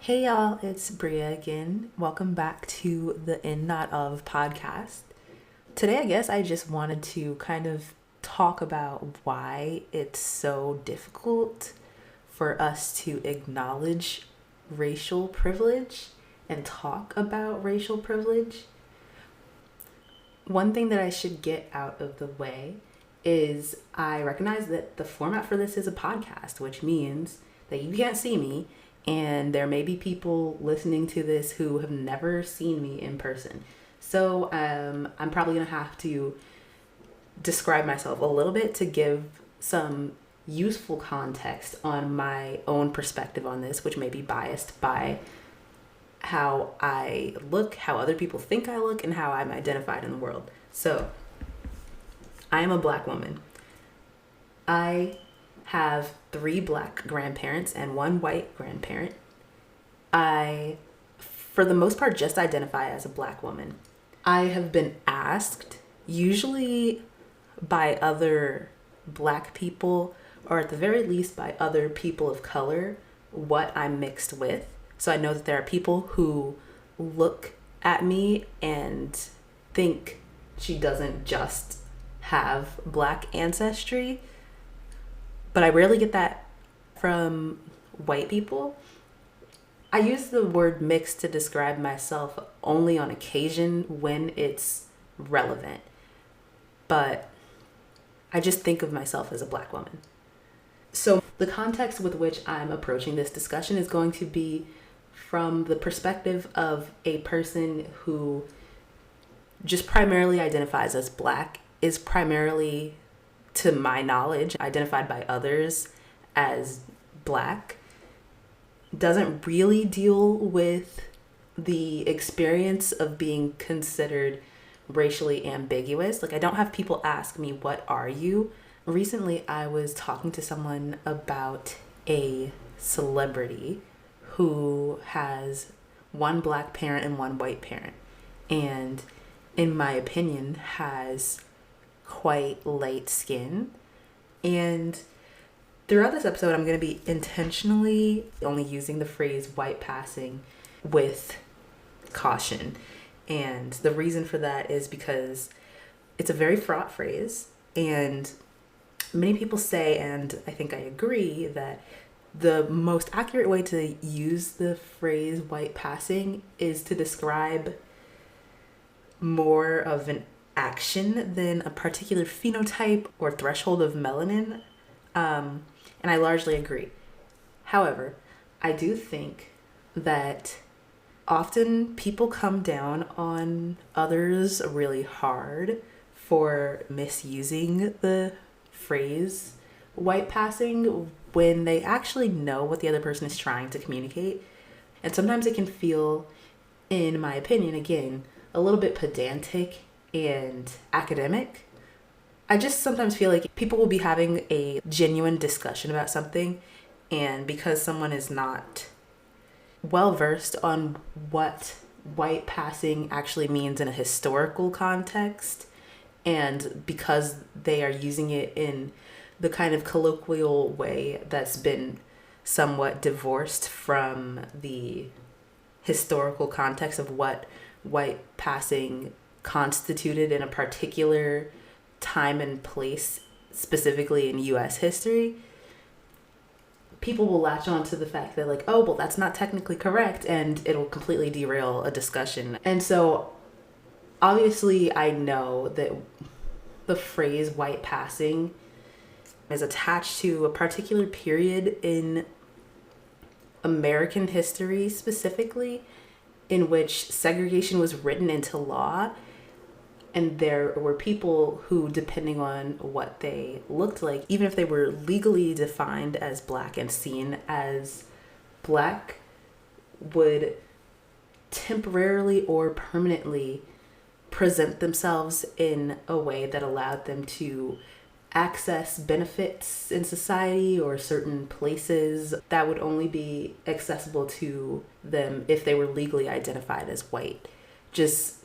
Hey y'all, it's Bria again. Welcome back to the In Not Of podcast. Today, I guess I just wanted to kind of talk about why it's so difficult for us to acknowledge racial privilege and talk about racial privilege. One thing that I should get out of the way is I recognize that the format for this is a podcast, which means that you can't see me, and there may be people listening to this who have never seen me in person. So I'm probably going to have to describe myself a little bit to give some useful context on my own perspective on this, which may be biased by how I look, how other people think I look, and how I'm identified in the world. So, I am a Black woman. I have 3 Black grandparents and 1 white grandparent. I, for the most part, just identify as a Black woman. I have been asked, usually by other Black people, or at the very least by other people of color, what I'm mixed with. So I know that there are people who look at me and think she doesn't just have Black ancestry, but I rarely get that from white people. I use the word mixed to describe myself only on occasion when it's relevant, but I just think of myself as a Black woman. So the context with which I'm approaching this discussion is going to be from the perspective of a person who just primarily identifies as Black, is primarily, to my knowledge, identified by others as Black, doesn't really deal with the experience of being considered racially ambiguous. Like, I don't have people ask me, "What are you?" Recently, I was talking to someone about a celebrity who has 1 Black parent and 1 white parent, and in my opinion has quite light skin. And throughout this episode, I'm going to be intentionally only using the phrase white passing with caution. And the reason for that is because it's a very fraught phrase, and many people say, and I think I agree, that the most accurate way to use the phrase white passing is to describe more of an action than a particular phenotype or threshold of melanin. And I largely agree. However, I do think that often people come down on others really hard for misusing the phrase white passing when they actually know what the other person is trying to communicate. And sometimes it can feel, in my opinion, again, a little bit pedantic and academic. I just sometimes feel like people will be having a genuine discussion about something, and because someone is not well versed on what white passing actually means in a historical context, and because they are using it in the kind of colloquial way that's been somewhat divorced from the historical context of what white passing constituted in a particular time and place, specifically in US history, people will latch on to the fact that, like, oh, well, that's not technically correct, and it'll completely derail a discussion. And so obviously I know that the phrase white passing is attached to a particular period in American history, specifically, in which segregation was written into law, and there were people who, depending on what they looked like, even if they were legally defined as Black and seen as Black, would temporarily or permanently present themselves in a way that allowed them to access benefits in society or certain places that would only be accessible to them if they were legally identified as white. Just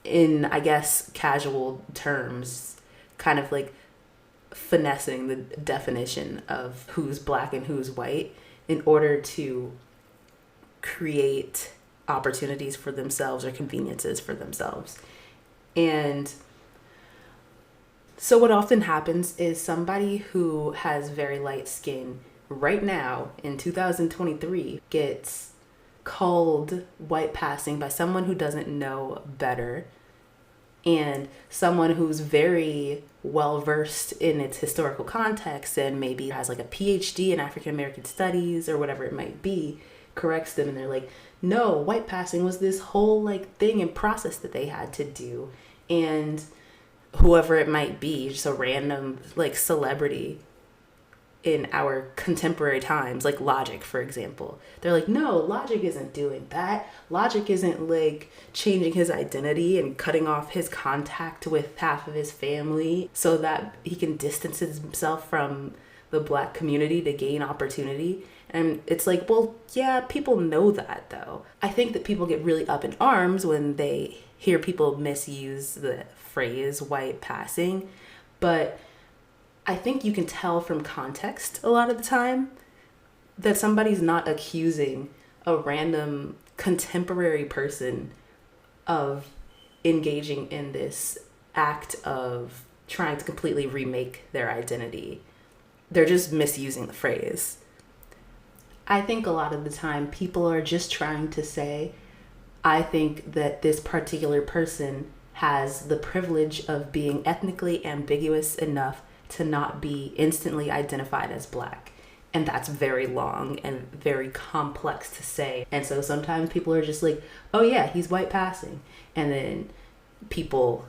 in, I guess, casual terms, kind of like finessing the definition of who's Black and who's white in order to create opportunities for themselves or conveniences for themselves. And so what often happens is somebody who has very light skin right now in 2023 gets called white passing by someone who doesn't know better, and someone who's very well versed in its historical context and maybe has like a PhD in African American studies or whatever it might be, corrects them, and they're like, no, white passing was this whole like thing and process that they had to do. And whoever it might be, just a random like celebrity in our contemporary times, like Logic, for example, they're like, no, Logic isn't doing that. Logic isn't like changing his identity and cutting off his contact with half of his family so that he can distance himself from the Black community to gain opportunity. And it's like, well, yeah, people know that though. I think that people get really up in arms when they hear people misuse the phrase white passing, but I think you can tell from context a lot of the time that somebody's not accusing a random contemporary person of engaging in this act of trying to completely remake their identity. They're just misusing the phrase. I think a lot of the time people are just trying to say, I think that this particular person has the privilege of being ethnically ambiguous enough to not be instantly identified as Black. And that's very long and very complex to say. And so sometimes people are just like, oh yeah, he's white passing. And then people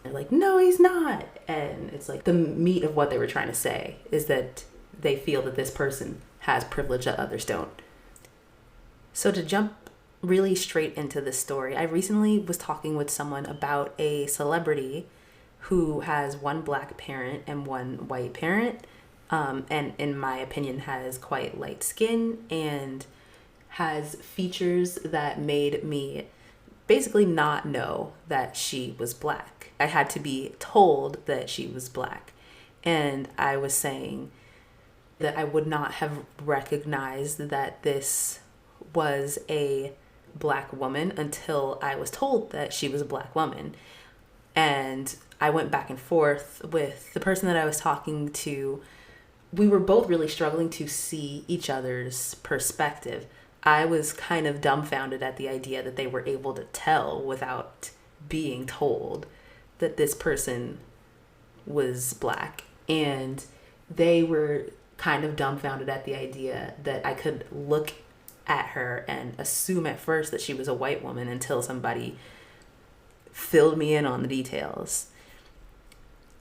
are like, no, he's not. And it's like the meat of what they were trying to say is that they feel that this person has privilege that others don't. So to jump really straight into this story, I recently was talking with someone about a celebrity who has one Black parent and one white parent, and in my opinion has quite light skin and has features that made me basically not know that she was Black. I had to be told that she was Black, and I was saying that I would not have recognized that this was a Black woman until I was told that she was a Black woman. And I went back and forth with the person that I was talking to. We were both really struggling to see each other's perspective. I was kind of dumbfounded at the idea that they were able to tell without being told that this person was Black. And they were kind of dumbfounded at the idea that I could look at her and assume at first that she was a white woman until somebody filled me in on the details.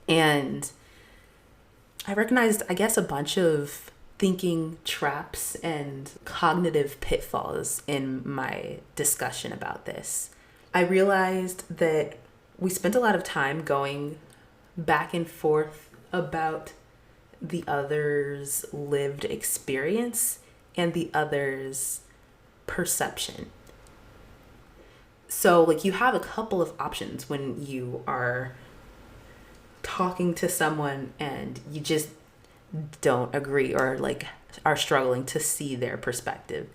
And I recognized, I guess, a bunch of thinking traps and cognitive pitfalls in my discussion about this. I realized that we spent a lot of time going back and forth about the other's lived experience and the other's perception. So like you have a couple of options when you are talking to someone and you just don't agree or like are struggling to see their perspective.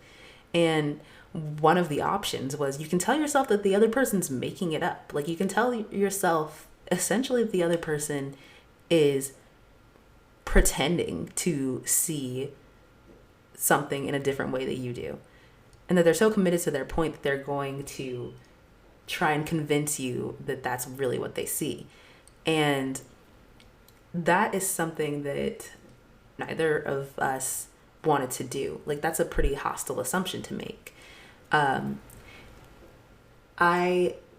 And one of the options was you can tell yourself that the other person's making it up. Like you can tell yourself essentially that the other person is pretending to see something in a different way that you do. And that they're so committed to their point that they're going to try and convince you that that's really what they see. And that is something that neither of us wanted to do. Like that's a pretty hostile assumption to make.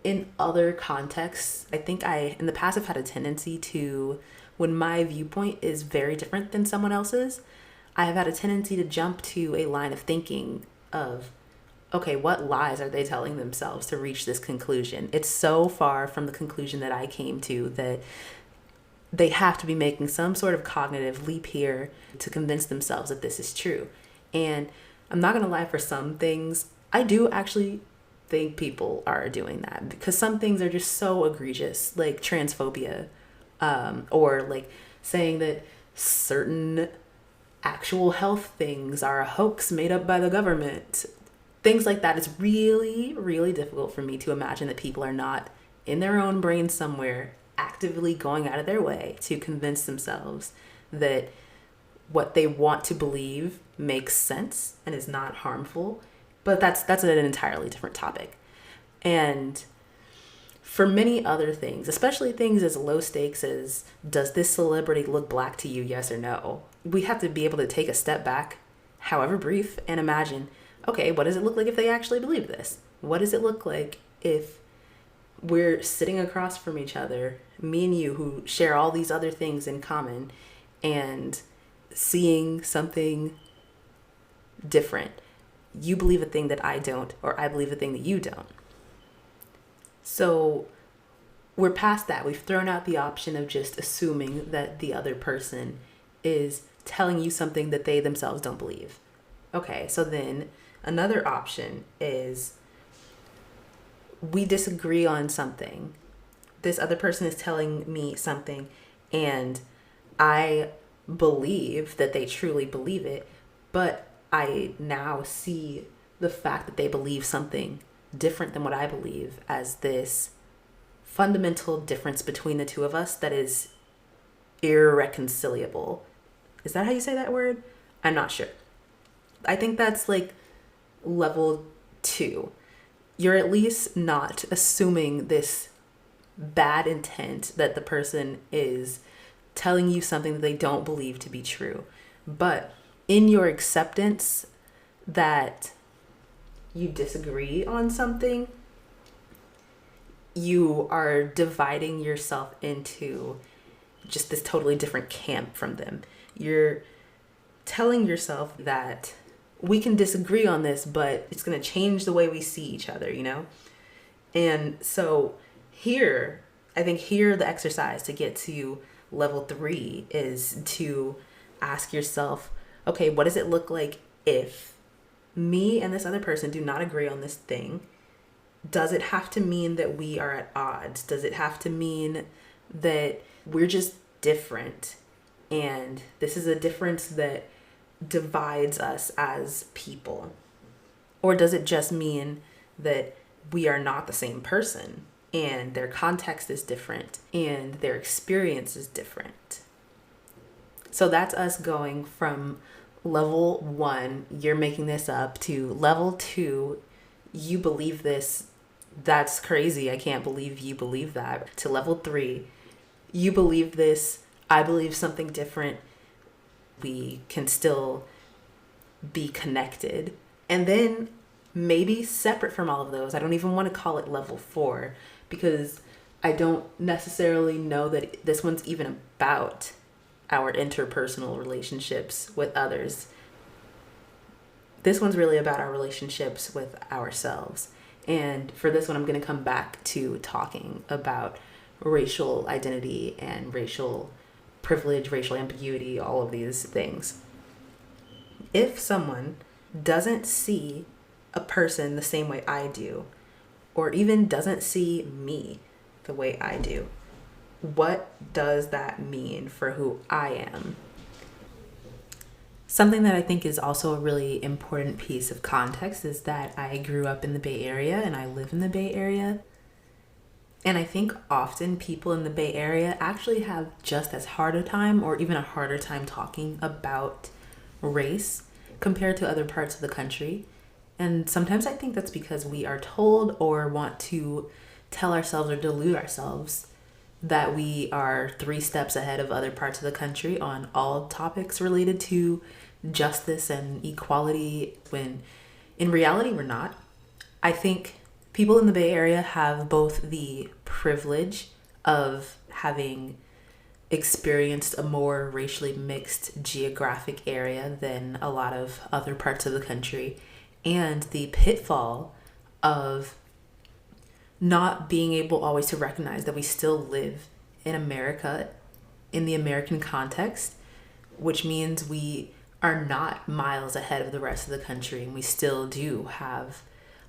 In other contexts, I think in the past have had a tendency to, when my viewpoint is very different than someone else's, I have had a tendency to jump to a line of thinking of, okay, what lies are they telling themselves to reach this conclusion? It's so far from the conclusion that I came to that they have to be making some sort of cognitive leap here to convince themselves that this is true. And I'm not going to lie, for some things, I do actually think people are doing that because some things are just so egregious, like transphobia, or like saying that certain actual health things are a hoax made up by the government. things like that. It's really, really difficult for me to imagine that people are not in their own brain somewhere actively going out of their way to convince themselves that what they want to believe makes sense and is not harmful. But that's an entirely different topic. And for many other things, especially things as low stakes as, does this celebrity look black to you, yes or no? We have to be able to take a step back, however brief, and imagine, okay, what does it look like if they actually believe this? What does it look like if we're sitting across from each other, me and you, who share all these other things in common, and seeing something different? You believe a thing that I don't, or I believe a thing that you don't. So we're past that. We've thrown out the option of just assuming that the other person is telling you something that they themselves don't believe. Okay, so then another option is we disagree on something. This other person is telling me something, and I believe that they truly believe it, but I now see the fact that they believe something different than what I believe as this fundamental difference between the two of us that is irreconcilable. Is that how you say that word? I'm not sure. I think that's like level 2. You're at least not assuming this bad intent that the person is telling you something that they don't believe to be true. But in your acceptance that you disagree on something, you are dividing yourself into just this totally different camp from them. You're telling yourself that we can disagree on this, but it's going to change the way we see each other, you know? And so I think the exercise to get to level 3 is to ask yourself, okay, what does it look like if me and this other person do not agree on this thing? Does it have to mean that we are at odds? Does it have to mean that we're just different? And this is a difference that divides us as people? Or does it just mean that we are not the same person and their context is different and their experience is different? So that's us going from level 1, you're making this up, to level 2, you believe this, that's crazy, I can't believe you believe that, to level 3, you believe this, I believe something different, we can still be connected. And then maybe separate from all of those, I don't even want to call it level 4, because I don't necessarily know that this one's even about our interpersonal relationships with others. This one's really about our relationships with ourselves. And for this one, I'm going to come back to talking about racial identity and racial privilege, racial ambiguity, all of these things. If someone doesn't see a person the same way I do, or even doesn't see me the way I do, what does that mean for who I am? Something that I think is also a really important piece of context is that I grew up in the Bay Area and I live in the Bay Area. And I think often people in the Bay Area actually have just as hard a time, or even a harder time, talking about race compared to other parts of the country. And sometimes I think that's because we are told or want to tell ourselves or delude ourselves that we are 3 steps ahead of other parts of the country on all topics related to justice and equality, when in reality we're not. I think people in the Bay Area have both the privilege of having experienced a more racially mixed geographic area than a lot of other parts of the country, and the pitfall of not being able always to recognize that we still live in America, in the American context, which means we are not miles ahead of the rest of the country, and we still do have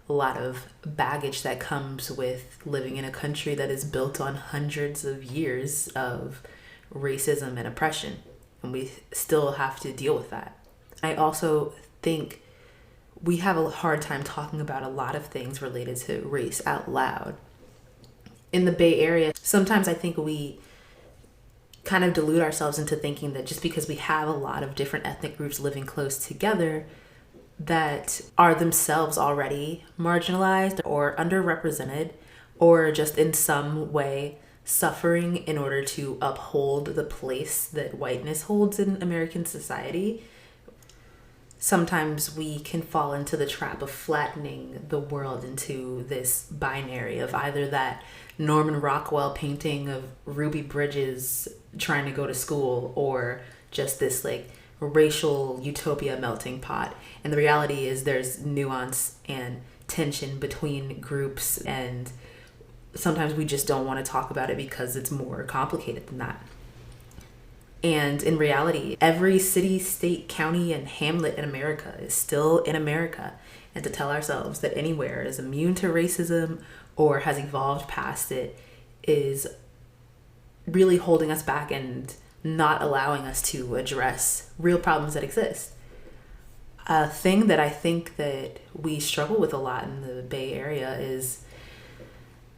a lot of baggage that comes with living in a country that is built on hundreds of years of racism and oppression, and we still have to deal with that. I also think we have a hard time talking about a lot of things related to race out loud. In the Bay Area, sometimes I think we kind of delude ourselves into thinking that just because we have a lot of different ethnic groups living close together that are themselves already marginalized or underrepresented or just in some way suffering in order to uphold the place that whiteness holds in American society. Sometimes we can fall into the trap of flattening the world into this binary of either that Norman Rockwell painting of Ruby Bridges trying to go to school or just this like racial utopia melting pot. And the reality is there's nuance and tension between groups, and sometimes we just don't want to talk about it because it's more complicated than that. And in reality, every city, state, county, and hamlet in America is still in America. And to tell ourselves that anywhere is immune to racism or has evolved past it is really holding us back and not allowing us to address real problems that exist. A thing that I think that we struggle with a lot in the Bay Area is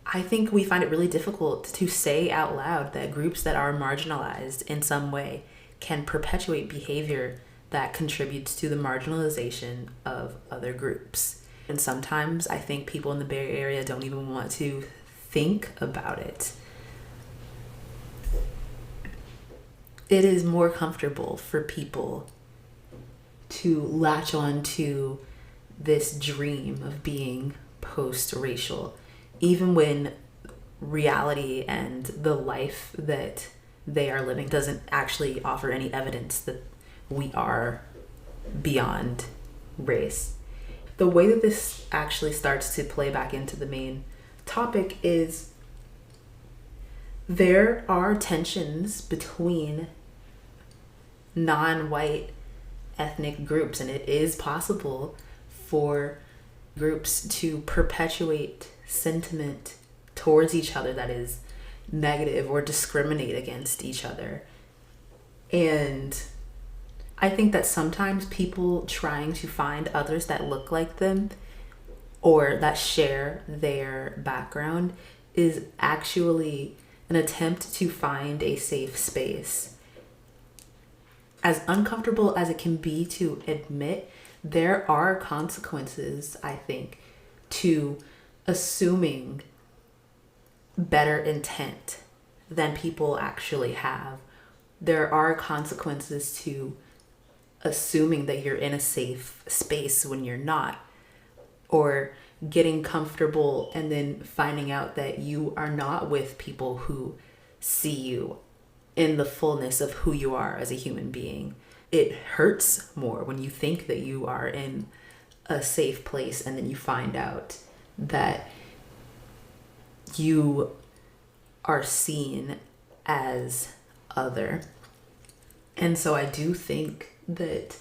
I think we find it really difficult to say out loud that groups that are marginalized in some way can perpetuate behavior that contributes to the marginalization of other groups. And sometimes I think people in the Bay Area don't even want to think about it. It is more comfortable for people to latch on to this dream of being post-racial, even when reality and the life that they are living doesn't actually offer any evidence that we are beyond race. The way that this actually starts to play back into the main topic is there are tensions between non-white ethnic groups, and it is possible for groups to perpetuate sentiment towards each other that is negative or discriminate against each other. And I think that sometimes people trying to find others that look like them or that share their background is actually an attempt to find a safe space. As uncomfortable as it can be to admit, there are consequences, I think, to assuming better intent than people actually have. There are consequences to assuming that you're in a safe space when you're not, or getting comfortable and then finding out that you are not with people who see you in the fullness of who you are as a human being. It hurts more when you think that you are in a safe place and then you find out that you are seen as other. And so I do think that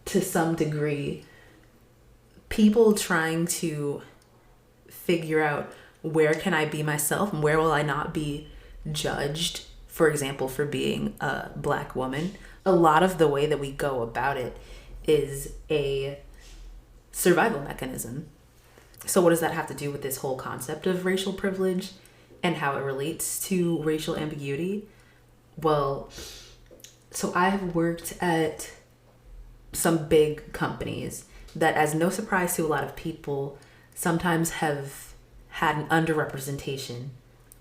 to some degree, people trying to figure out where can I be myself and where will I not be judged, for example, for being a Black woman, a lot of the way that we go about it is a survival mechanism. So what does that have to do with this whole concept of racial privilege and how it relates to racial ambiguity? Well, so I have worked at some big companies that, as no surprise to a lot of people, sometimes have had an underrepresentation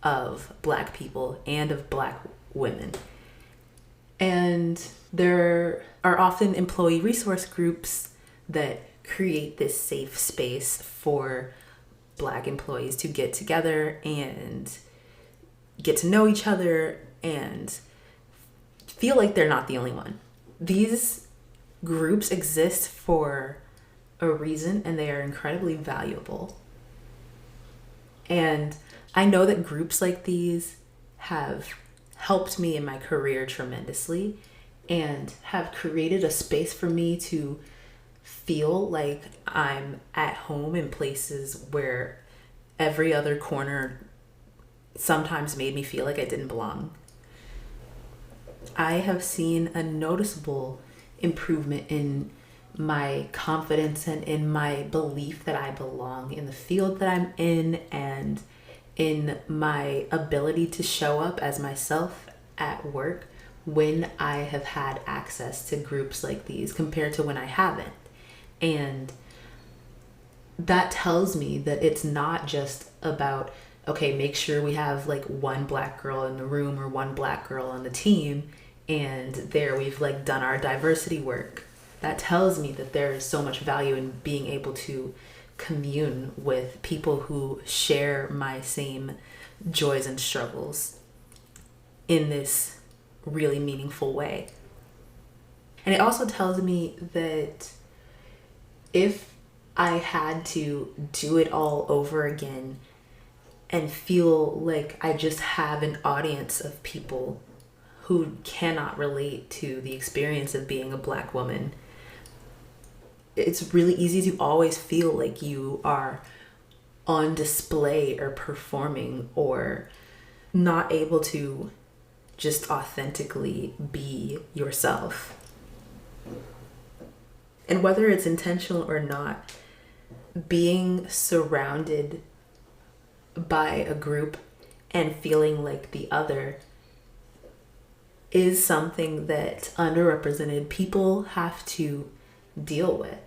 of Black people and of Black women. And there are often employee resource groups that create this safe space for Black employees to get together and get to know each other and feel like they're not the only one. These groups exist for a reason, and they are incredibly valuable. And I know that groups like these have helped me in my career tremendously and have created a space for me to feel like I'm at home in places where every other corner sometimes made me feel like I didn't belong. I have seen a noticeable improvement in my confidence and in my belief that I belong in the field that I'm in, and in my ability to show up as myself at work when I have had access to groups like these compared to when I haven't. And that tells me that it's not just about, okay, make sure we have like one black girl in the room or one black girl on the team, and there we've like done our diversity work. That tells me that there is so much value in being able to commune with people who share my same joys and struggles in this really meaningful way. And it also tells me that if I had to do it all over again and feel like I just have an audience of people who cannot relate to the experience of being a black woman, it's really easy to always feel like you are on display or performing or not able to just authentically be yourself. And whether it's intentional or not, being surrounded by a group and feeling like the other is something that underrepresented people have to deal with.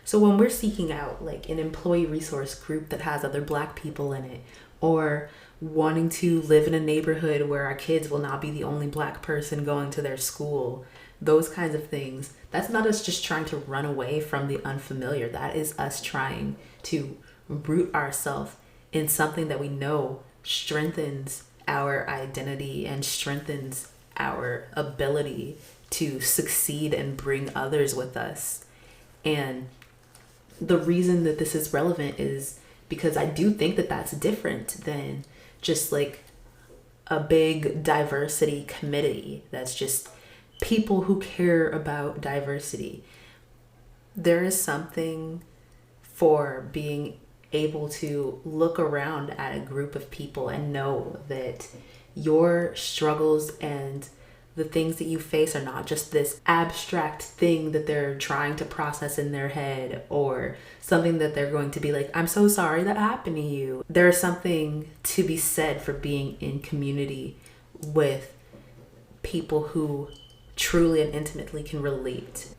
So when we're seeking out like an employee resource group that has other black people in it, or wanting to live in a neighborhood where our kids will not be the only black person going to their school, those kinds of things, that's not us just trying to run away from the unfamiliar. That is us trying to root ourselves in something that we know strengthens our identity and strengthens our ability to succeed and bring others with us. And the reason that this is relevant is because I do think that that's different than just like a big diversity committee that's just people who care about diversity. There is something for being able to look around at a group of people and know that your struggles and the things that you face are not just this abstract thing that they're trying to process in their head, or something that they're going to be like, I'm so sorry that happened to you. There's something to be said for being in community with people who truly and intimately can relate.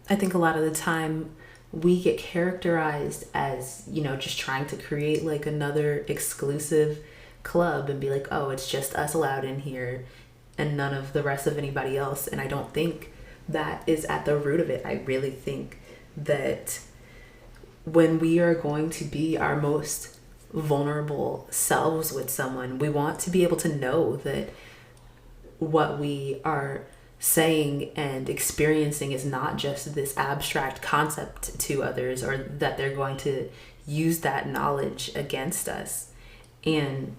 I think a lot of the time we get characterized as, just trying to create like another exclusive club and be like, oh, it's just us allowed in here and none of the rest of anybody else. And I don't think that is at the root of it. I really think that when we are going to be our most vulnerable selves with someone, we want to be able to know that what we are saying and experiencing is not just this abstract concept to others, or that they're going to use that knowledge against us. And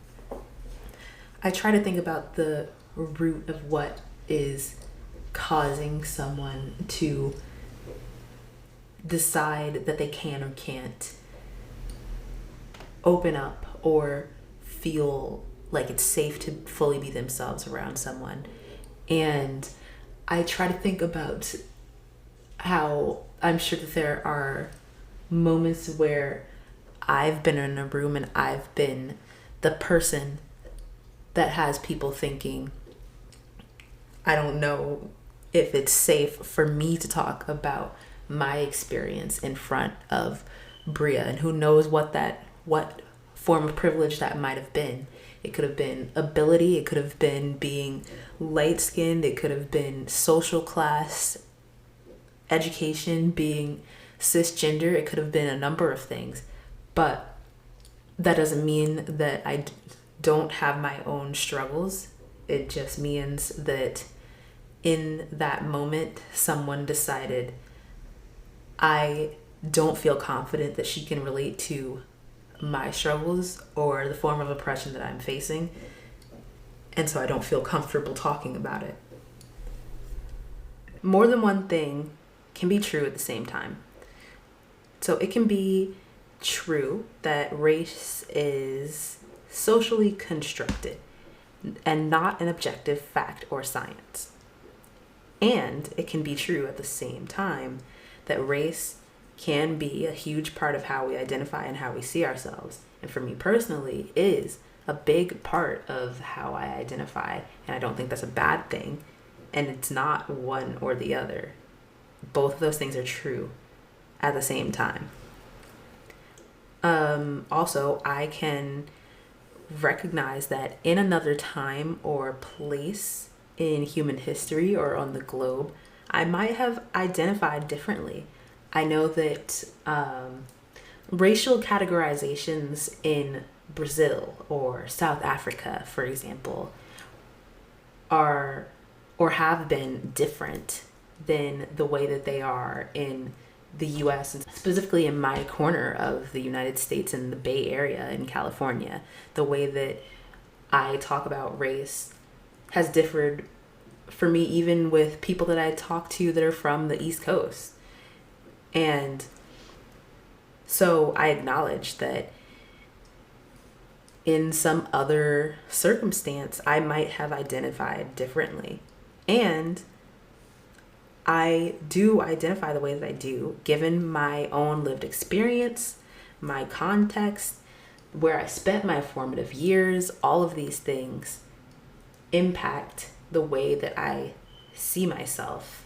I try to think about the root of what is causing someone to decide that they can or can't open up or feel like it's safe to fully be themselves around someone. And I try to think about how I'm sure that there are moments where I've been in a room and I've been the person that has people thinking, I don't know if it's safe for me to talk about my experience in front of Bria, and who knows what form of privilege that might have been. It could have been ability, it could have been being light-skinned, it could have been social class, education, being cisgender, it could have been a number of things. But that doesn't mean that I don't have my own struggles. It just means that in that moment, someone decided, I don't feel confident that she can relate to my struggles or the form of oppression that I'm facing, and so I don't feel comfortable talking about it. More than one thing can be true at the same time. So it can be true that race is socially constructed and not an objective fact or science. And it can be true at the same time that race can be a huge part of how we identify and how we see ourselves. And for me personally, is a big part of how I identify. And I don't think that's a bad thing. And it's not one or the other. Both of those things are true at the same time. Also, I can recognize that in another time or place in human history or on the globe, I might have identified differently. I know that racial categorizations in Brazil or South Africa, for example, are or have been different than the way that they are in the US, and specifically in my corner of the United States in the Bay Area in California. The way that I talk about race has differed for me even with people that I talk to that are from the East Coast. And so I acknowledge that in some other circumstance, I might have identified differently. And I do identify the way that I do, given my own lived experience, my context, where I spent my formative years. All of these things impact the way that I see myself.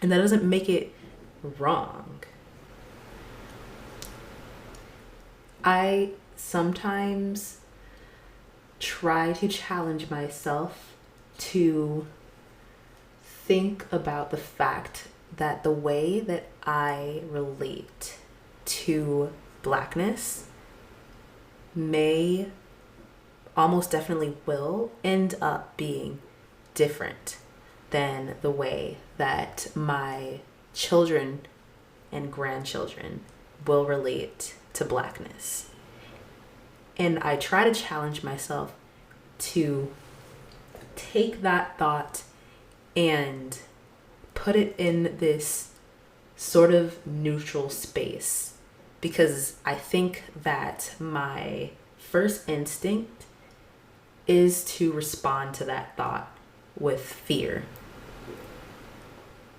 And that doesn't make it wrong. I sometimes try to challenge myself to think about the fact that the way that I relate to Blackness may, almost definitely will, end up being different than the way that my children and grandchildren will relate to Blackness. And I try to challenge myself to take that thought and put it in this sort of neutral space, because I think that my first instinct is to respond to that thought with fear,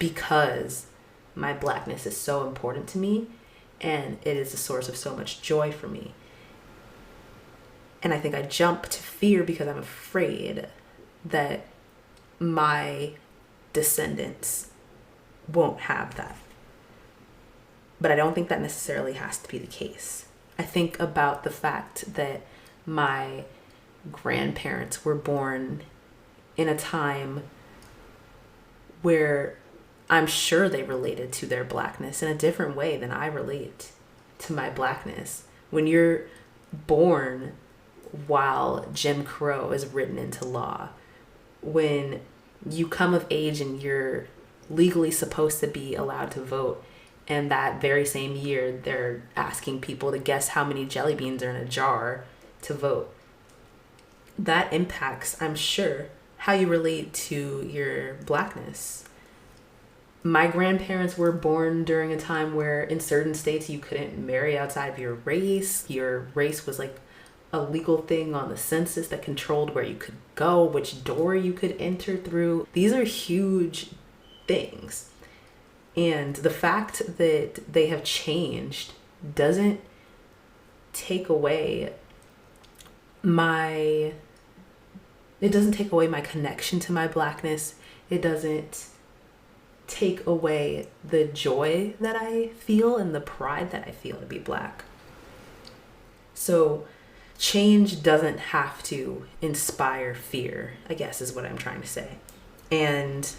because my Blackness is so important to me and it is a source of so much joy for me. And I think I jump to fear because I'm afraid that my descendants won't have that. But I don't think that necessarily has to be the case. I think about the fact that my grandparents were born in a time where I'm sure they related to their Blackness in a different way than I relate to my Blackness. When you're born while Jim Crow is written into law, when you come of age and you're legally supposed to be allowed to vote, and that very same year they're asking people to guess how many jelly beans are in a jar to vote, that impacts, I'm sure, how you relate to your Blackness. My grandparents were born during a time where in certain states you couldn't marry outside of your race. Your race was like a legal thing on the census that controlled where you could go, which door you could enter through. These are huge things. And the fact that they have changed doesn't take away my connection to my Blackness. It doesn't take away the joy that I feel and the pride that I feel to be Black. So change doesn't have to inspire fear, I guess is what I'm trying to say. And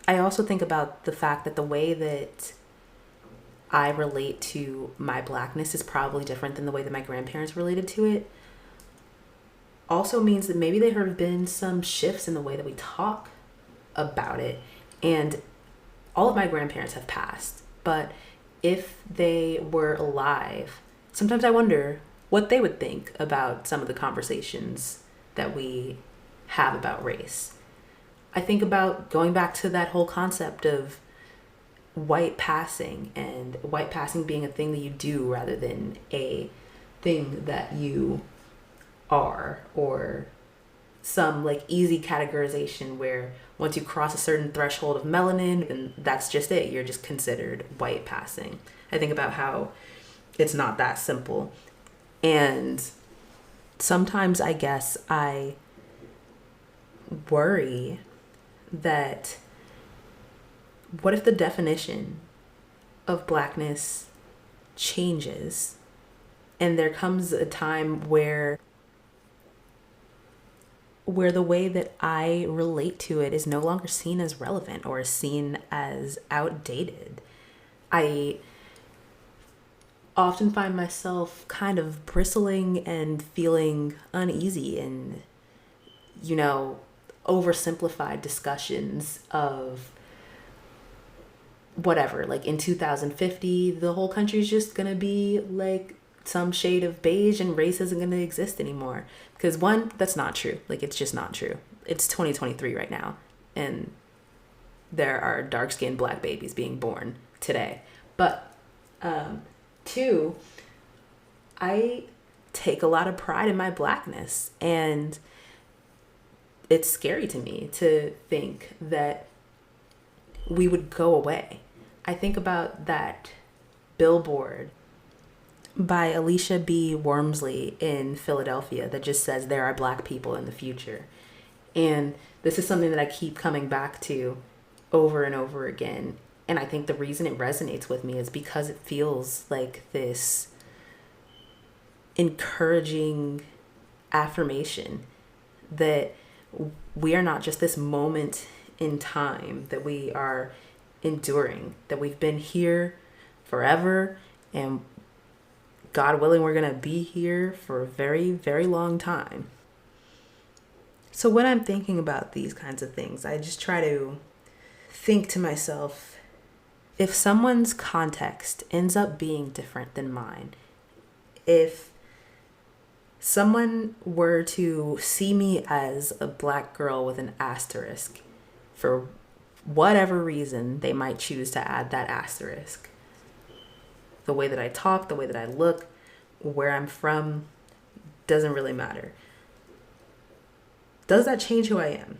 I also think about the fact that the way that I relate to my Blackness is probably different than the way that my grandparents related to it. Also means that maybe there have been some shifts in the way that we talk about it. And all of my grandparents have passed, but if they were alive, sometimes I wonder what they would think about some of the conversations that we have about race. I think about going back to that whole concept of white passing, and white passing being a thing that you do rather than a thing that you are or some like easy categorization where once you cross a certain threshold of melanin, then that's just it. You're just considered white passing. I think about how it's not that simple. And sometimes I guess I worry that what if the definition of blackness changes and there comes a time where the way that I relate to it is no longer seen as relevant or seen as outdated. I often find myself kind of bristling and feeling uneasy in, oversimplified discussions of whatever. Like in 2050, the whole country's just gonna be like some shade of beige and race isn't gonna exist anymore. Because one, that's not true. Like, it's just not true. It's 2023 right now, and there are dark-skinned black babies being born today. But two, I take a lot of pride in my blackness, and it's scary to me to think that we would go away. I think about that billboard by Alicia B. Wormsley in Philadelphia that just says there are black people in the future. And this is something that I keep coming back to over and over again. And I think the reason it resonates with me is because it feels like this encouraging affirmation that we are not just this moment in time, that we are enduring, that we've been here forever, and God willing, we're going to be here for a very, very long time. So when I'm thinking about these kinds of things, I just try to think to myself, if someone's context ends up being different than mine, if someone were to see me as a black girl with an asterisk, for whatever reason they might choose to add that asterisk, the way that I talk, the way that I look, where I'm from, doesn't really matter. Does that change who I am?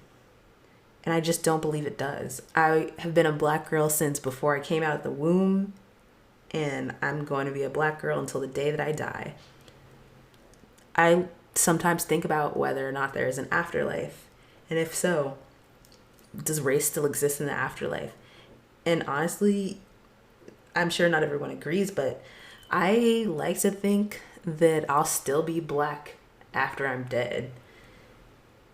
And I just don't believe it does. I have been a black girl since before I came out of the womb, and I'm going to be a black girl until the day that I die. I sometimes think about whether or not there is an afterlife, and if so, does race still exist in the afterlife? And honestly, I'm sure not everyone agrees, but I like to think that I'll still be black after I'm dead.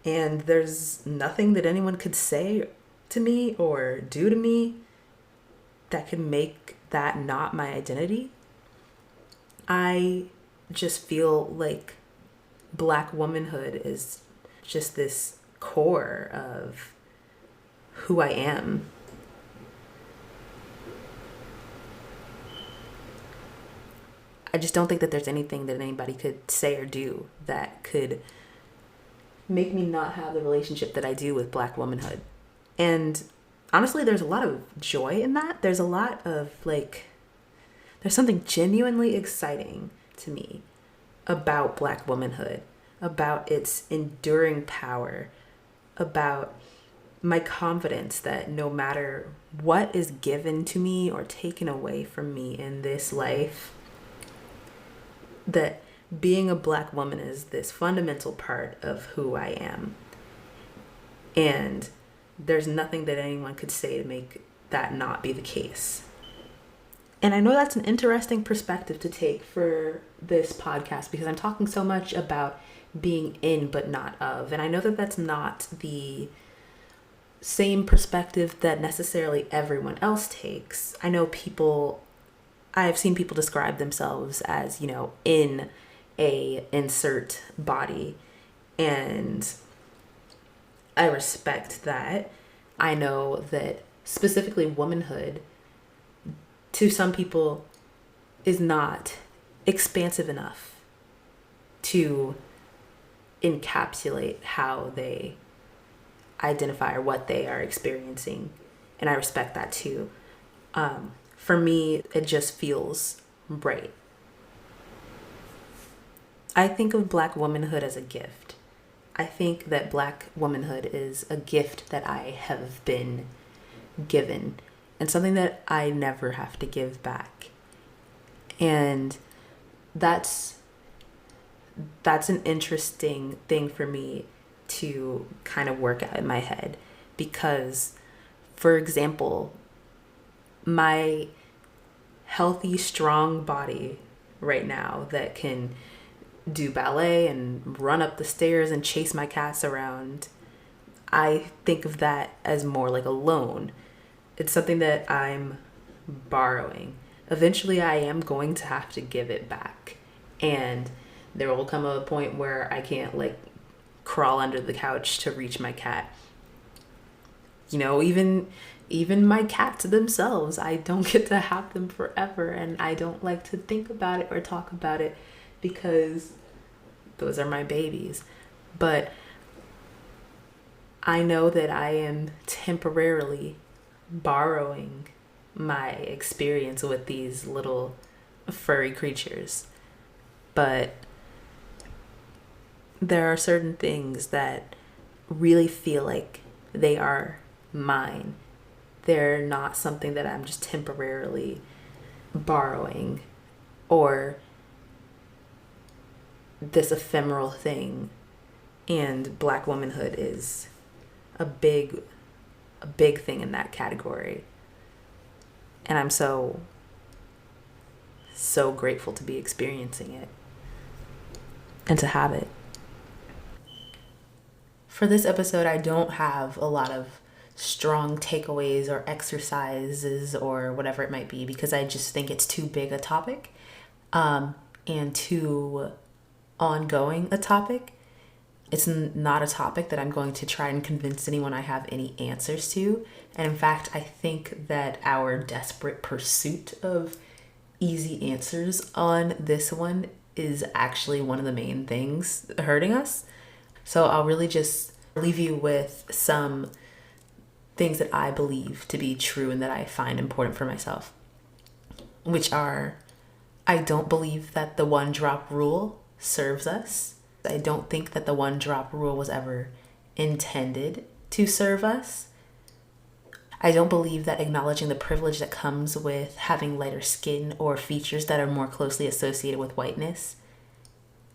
And there's nothing that anyone could say to me or do to me that could make that not my identity. I just feel like black womanhood is just this core of who I am. I just don't think that there's anything that anybody could say or do that could make me not have the relationship that I do with black womanhood. And honestly, there's a lot of joy in that. There's a lot of there's something genuinely exciting to me about black womanhood, about its enduring power, about my confidence that no matter what is given to me or taken away from me in this life, that being a black woman is this fundamental part of who I am. And there's nothing that anyone could say to make that not be the case. And I know that's an interesting perspective to take for this podcast because I'm talking so much about being in but not of. And I know that that's not the same perspective that necessarily everyone else takes. I've seen people describe themselves as, in a insert body. And I respect that. I know that specifically womanhood, to some people, is not expansive enough to encapsulate how they identify or what they are experiencing. And I respect that too. For me, it just feels right. I think of black womanhood as a gift. I think that Black womanhood is a gift that I have been given and something that I never have to give back. And that's an interesting thing for me to kind of work out in my head because, for example, my healthy, strong body right now that can do ballet and run up the stairs and chase my cats around, I think of that as more like a loan. It's something that I'm borrowing. Eventually, I am going to have to give it back. And there will come a point where I can't like crawl under the couch to reach my cat. You know, even my cats themselves, I don't get to have them forever, and I don't like to think about it or talk about it because those are my babies. But I know that I am temporarily borrowing my experience with these little furry creatures. But there are certain things that really feel like they are mine. They're not something that I'm just temporarily borrowing or this ephemeral thing. And Black womanhood is a big thing in that category. And I'm so grateful to be experiencing it and to have it. For this episode, I don't have a lot of strong takeaways or exercises or whatever it might be because I just think it's too big a topic and too ongoing a topic. It's not a topic that I'm going to try and convince anyone I have any answers to. And in fact, I think that our desperate pursuit of easy answers on this one is actually one of the main things hurting us. So I'll really just leave you with some things that I believe to be true and that I find important for myself, which are, I don't believe that the one drop rule serves us. I don't think that the one drop rule was ever intended to serve us. I don't believe that acknowledging the privilege that comes with having lighter skin or features that are more closely associated with whiteness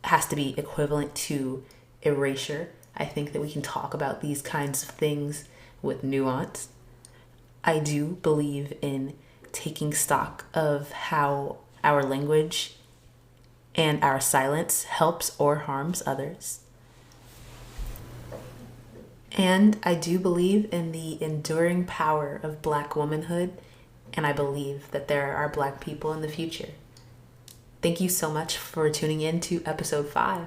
has to be equivalent to erasure. I think that we can talk about these kinds of things with nuance. I do believe in taking stock of how our language and our silence helps or harms others. And I do believe in the enduring power of Black womanhood, and I believe that there are Black people in the future. Thank you so much for tuning in to episode 5.